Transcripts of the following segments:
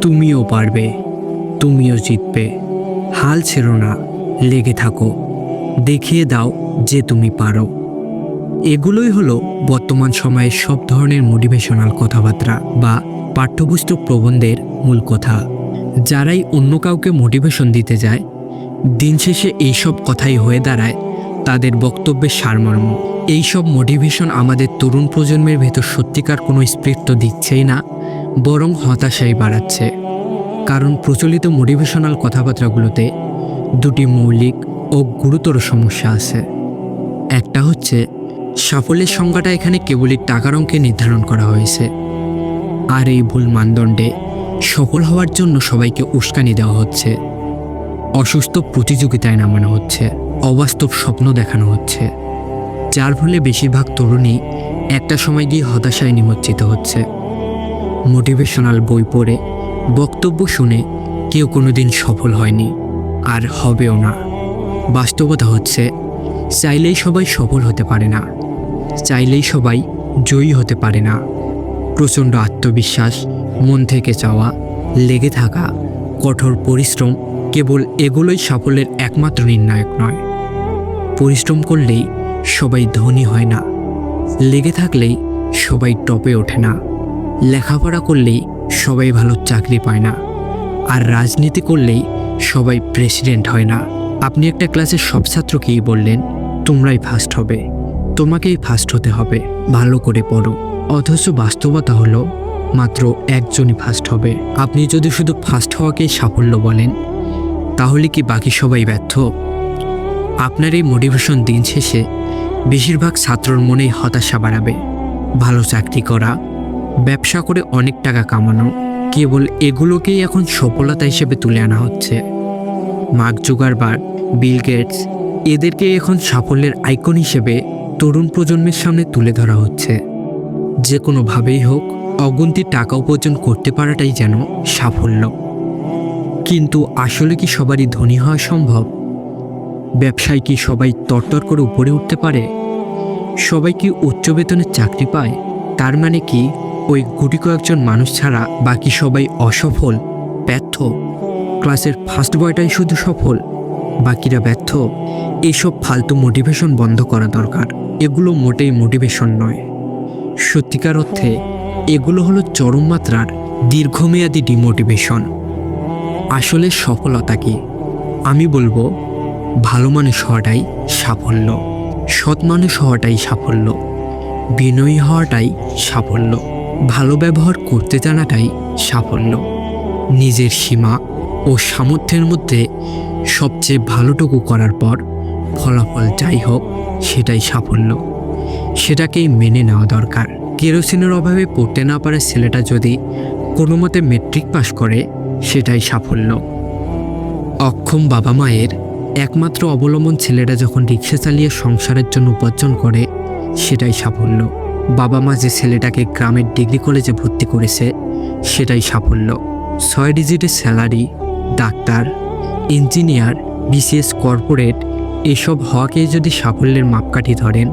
তুমিও পারবে, তুমিও জিতবে। হাল ছেড়ো না, লেগে থাকো, দেখিয়ে দাও যে তুমি পারো। এগুলোই হলো বর্তমান সময়ে সব ধরনের মোটিভেশনাল কথাবার্তা বা পাঠ্যপুস্তক প্রবন্ধের মূল কথা। যারাই অন্য কাউকে মোটিভেশন দিতে যায়, দিন শেষে এইসব কথাই হয়ে দাঁড়ায় তাদের বক্তব্যের সারমর্ম। এইসব মোটিভেশন আমাদের তরুণ প্রজন্মের ভেতর সত্যিকার কোনো স্পিরিট তো দিচ্ছেই না, বরং হতাশাই বাড়াচ্ছে। কারণ প্রচলিত মোটিভেশনাল কথাবার্তাগুলোতে দুটি মৌলিক ও গুরুতর সমস্যা আছে। একটা হচ্ছে সাফল্যের সংজ্ঞাটা এখানে কেবলই টাকার অঙ্কে নির্ধারণ করা হয়েছে, আর এই ভুল মানদণ্ডে সফল হওয়ার জন্য সবাইকে উস্কানি দেওয়া হচ্ছে, অসুস্থ প্রতিযোগিতায় নামানো হচ্ছে, অবাস্তব স্বপ্ন দেখানো হচ্ছে, যার ফলে বেশিরভাগ তরুণী একটা সময় গিয়ে হতাশায় নিমজ্জিত হচ্ছে। মোটিভেশনাল বই পড়ে, বক্তব্য শুনে কেউ কোনোদিন সফল হয়নি, আর হবেও না। বাস্তবতা হচ্ছে চাইলেই সবাই সফল হতে পারে না, চাইলেই সবাই জয়ী হতে পারে না। প্রচণ্ড আত্মবিশ্বাস, মন থেকে চাওয়া, লেগে থাকা, কঠোর পরিশ্রম, কেবল এগুলোই সাফল্যের একমাত্র নির্ণায়ক নয়। পরিশ্রম করলেই সবাই ধনী হয় না, লেগে থাকলেই সবাই টপে ওঠে না, লেখাপড়া করলেই সবাই ভালো চাকরি পায় না, আর রাজনীতি করলেই সবাই প্রেসিডেন্ট হয় না। আপনি একটা ক্লাসের সব ছাত্রকেই বললেন তোমরাই ফার্স্ট হবে, তোমাকেই ফার্স্ট হতে হবে, ভালো করে পড়ো, অথচ বাস্তবতা হলো মাত্র একজনই ফার্স্ট হবে। আপনি যদি শুধু ফার্স্ট হওয়াকেই সাফল্য বলেন, তাহলে কি বাকি সবাই ব্যর্থ? আপনার এই মোটিভেশন দিন শেষে বেশিরভাগ ছাত্রর মনেই হতাশা বাড়াবে। ভালো চাকরি করা, ব্যবসা করে অনেক টাকা কামানো, কেবল এগুলোকেই এখন সফলতা হিসেবে তুলে আনা হচ্ছে। মার্ক জুকারবার্গ, বিল গেটস, এদেরকে এখন সাফল্যের আইকন হিসেবে তরুণ প্রজন্মের সামনে তুলে ধরা হচ্ছে। যে কোনোভাবেই হোক অগুন্তি টাকা উপার্জন করতে পারাটাই যেন সাফল্য। কিন্তু আসলে কি সবারই ধনী হওয়া সম্ভব? ব্যবসায় কি সবাই তরতর করে উপরে উঠতে পারে? সবাই কি উচ্চ বেতনের চাকরি পায়? তার মানে কি ওই গুটি কয়েকজন মানুষ ছাড়া বাকি সবাই অসফল, ব্যর্থ? ক্লাসের ফার্স্ট বয়টাই শুধু সফল, বাকিরা ব্যর্থ? এইসব ফালতু মোটিভেশন বন্ধ করা দরকার। এগুলো মোটেই মোটিভেশন নয়। সত্যিকার অর্থে এগুলো হলো চরম মাত্রার দীর্ঘমেয়াদী ডিমোটিভেশন। আসলে সফলতা কি? আমি বলবো ভালো মানুষ হওয়াটাই সাফল্য, সৎ মানুষ হওয়াটাই সাফল্য, বিনয়ী হওয়াটাই সাফল্য, ভালো ব্যবহার করতে জানাটাই সাফল্য, নিজের সীমা ও সামর্থ্যের মধ্যে সবচেয়ে ভালোটুকু করার পর ফলাফল যাই হোক সেটাই সাফল্য। সেটাকেই মেনে নেওয়া দরকার। কেরোসিনের অভাবে পড়তে না পারে ছেলেটা যদি কোনো মতে মেট্রিক পাস করে, সেটাই সাফল্য। অক্ষম বাবা মায়ের একমাত্র অবলম্বন ছেলেটা যখন রিক্সা চালিয়ে সংসারের জন্য উপার্জন করে, সেটাই সাফল্য। বাবা মা যে ছেলেটাকে গ্রামের ডিগ্রি কলেজে ভর্তি করেছে, সেটাই সাফল্য। 6 ডিজিটের salary, doctor, engineer, BCS, corporate, এসব হওয়াকেই যদি সাফল্যের মাপকাঠি ধরেন,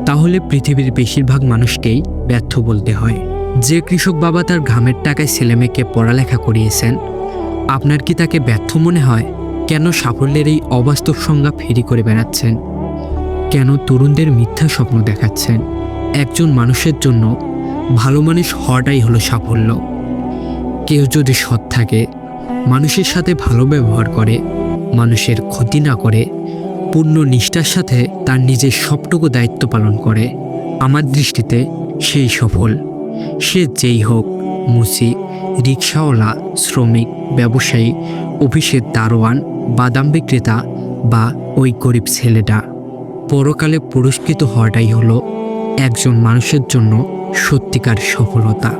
তাহলে পৃথিবীর বেশিরভাগ মানুষকেই ব্যর্থ বলতে হয়। যে কৃষক বাবা তার ঘামের টাকায় ছেলেমেয়েকে পড়ালেখা করিয়েছেন, আপনার কি তাকে ব্যর্থ মনে হয়? কেন সাফল্যের এই অবাস্তব সংজ্ঞা ফেরি করে বেড়াচ্ছেন? কেন তরুণদের মিথ্যা স্বপ্ন দেখাচ্ছেন? একজন মানুষের জন্য ভালো মানুষ হওয়াটাই হলো সাফল্য। কেউ যদি সৎ থাকে, মানুষের সাথে ভালো ব্যবহার করে, মানুষের ক্ষতি না করে, পূর্ণ নিষ্ঠার সাথে তার নিজের সবটুকু দায়িত্ব পালন করে, আমার দৃষ্টিতে সেই সফল। সে যেই হোক, মুচি, রিক্সাওয়ালা, শ্রমিক, ব্যবসায়ী, অফিসের দারোয়ান, বাদাম বিক্রেতা বা ওই গরিব ছেলেটা। পরকালে পুরস্কৃত হওয়াটাই হলো একজন মানুষের জন্য সত্যিকার সফলতা।